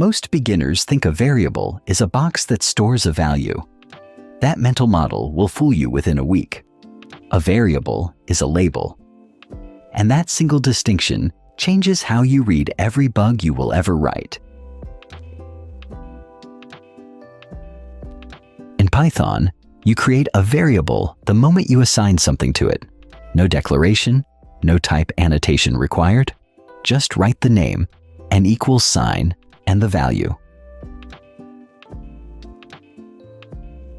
Most beginners think a variable is a box that stores a value. That mental model will fool you within a week. A variable is a label. And that single distinction changes how you read every bug you will ever write. In Python, you create a variable the moment you assign something to it. No declaration, no type annotation required. Just write the name, an equals sign, and the value.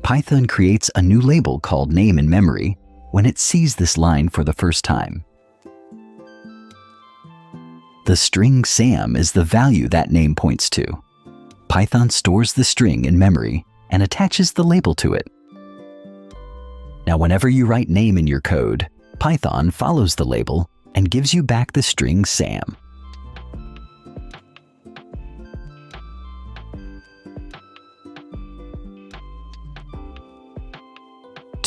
Python creates a new label called name in memory when it sees this line for the first time. The string Sam is the value that name points to. Python stores the string in memory and attaches the label to it. Now, whenever you write name in your code, Python follows the label and gives you back the string Sam.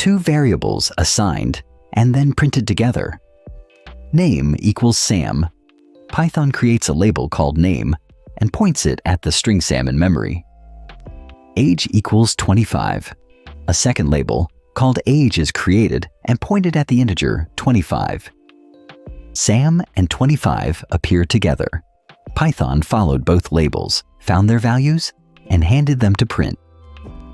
Two variables assigned and then printed together. Name equals Sam. Python creates a label called name and points it at the string Sam in memory. Age equals 25. A second label called age is created and pointed at the integer 25. Sam and 25 appear together. Python followed both labels, found their values, and handed them to print.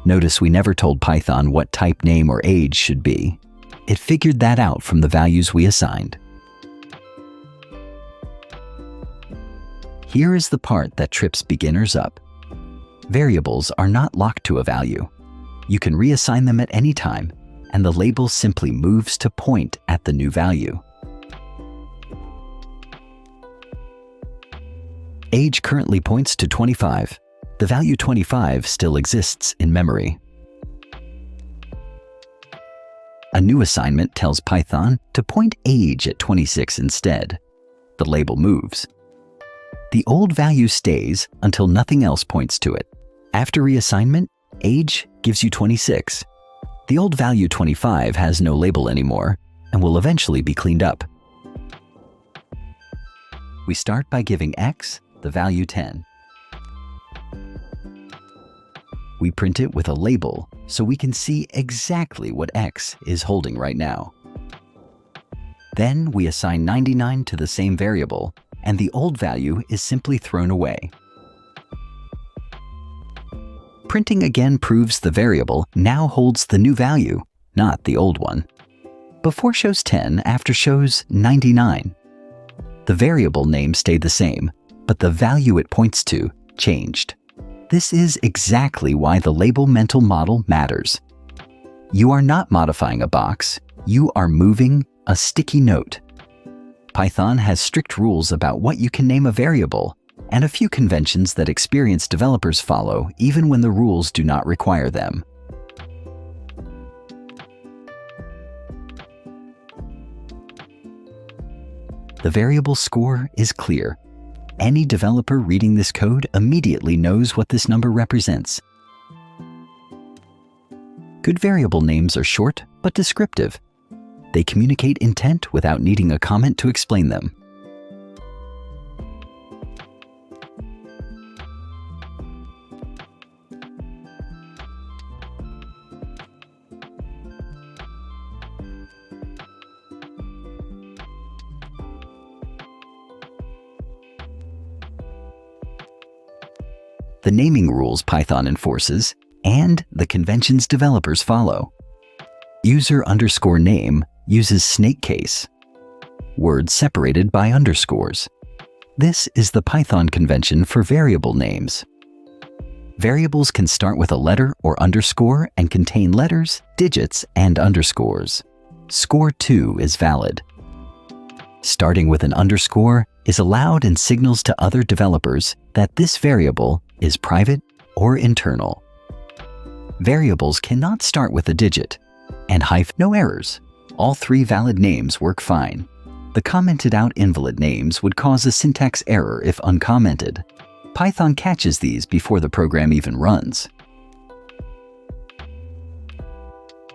Notice we never told Python what type name or age should be. It figured that out from the values we assigned. Here is the part that trips beginners up. Variables are not locked to a value. You can reassign them at any time, and the label simply moves to point at the new value. Age currently points to 25. The value 25 still exists in memory. A new assignment tells Python to point age at 26 instead. The label moves. The old value stays until nothing else points to it. After reassignment, age gives you 26. The old value 25 has no label anymore and will eventually be cleaned up. We start by giving x the value 10. We print it with a label so we can see exactly what x is holding right now. Then we assign 99 to the same variable, and the old value is simply thrown away. Printing again proves the variable now holds the new value, not the old one. Before shows 10, after shows 99. The variable name stayed the same, but the value it points to changed. This is exactly why the label mental model matters. You are not modifying a box, you are moving a sticky note. Python has strict rules about what you can name a variable, and a few conventions that experienced developers follow even when the rules do not require them. The variable score is clear. Any developer reading this code immediately knows what this number represents. Good variable names are short but descriptive. They communicate intent without needing a comment to explain them. The naming rules Python enforces, and the conventions developers follow. User_name uses snake case. Words separated by underscores. This is the Python convention for variable names. Variables can start with a letter or underscore and contain letters, digits, and underscores. Score2 is valid. Starting with an underscore is allowed and signals to other developers that this variable is private or internal. Variables cannot start with a digit, and no errors. All three valid names work fine. The commented out invalid names would cause a syntax error if uncommented. Python catches these before the program even runs.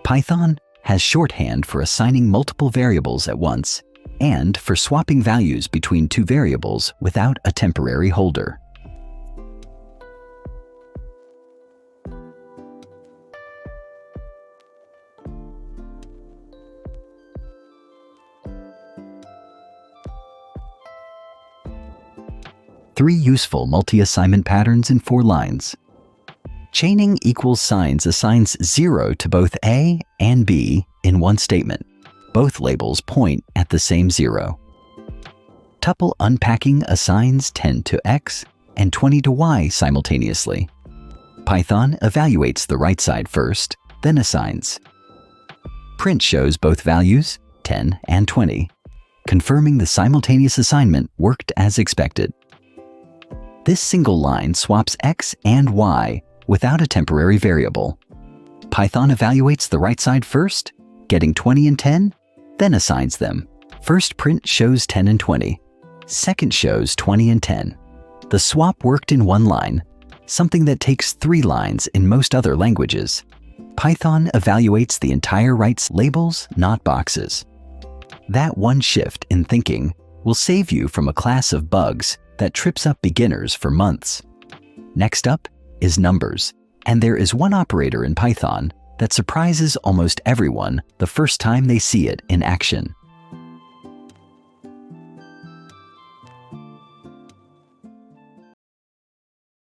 Python has shorthand for assigning multiple variables at once and for swapping values between two variables without a temporary holder. 3 useful multi-assignment patterns in 4 lines. Chaining equals signs assigns 0 to both A and B in one statement. Both labels point at the same 0. Tuple unpacking assigns 10 to X and 20 to Y simultaneously. Python evaluates the right side first, then assigns. Print shows both values, 10 and 20, confirming the simultaneous assignment worked as expected. This single line swaps X and Y without a temporary variable. Python evaluates the right side first, getting 20 and 10, then assigns them. First print shows 10 and 20. Second shows 20 and 10. The swap worked in one line, something that takes 3 lines in most other languages. Python evaluates the entire right's labels, not boxes. That one shift in thinking will save you from a class of bugs that trips up beginners for months. Next up is numbers, and there is one operator in Python that surprises almost everyone the first time they see it in action.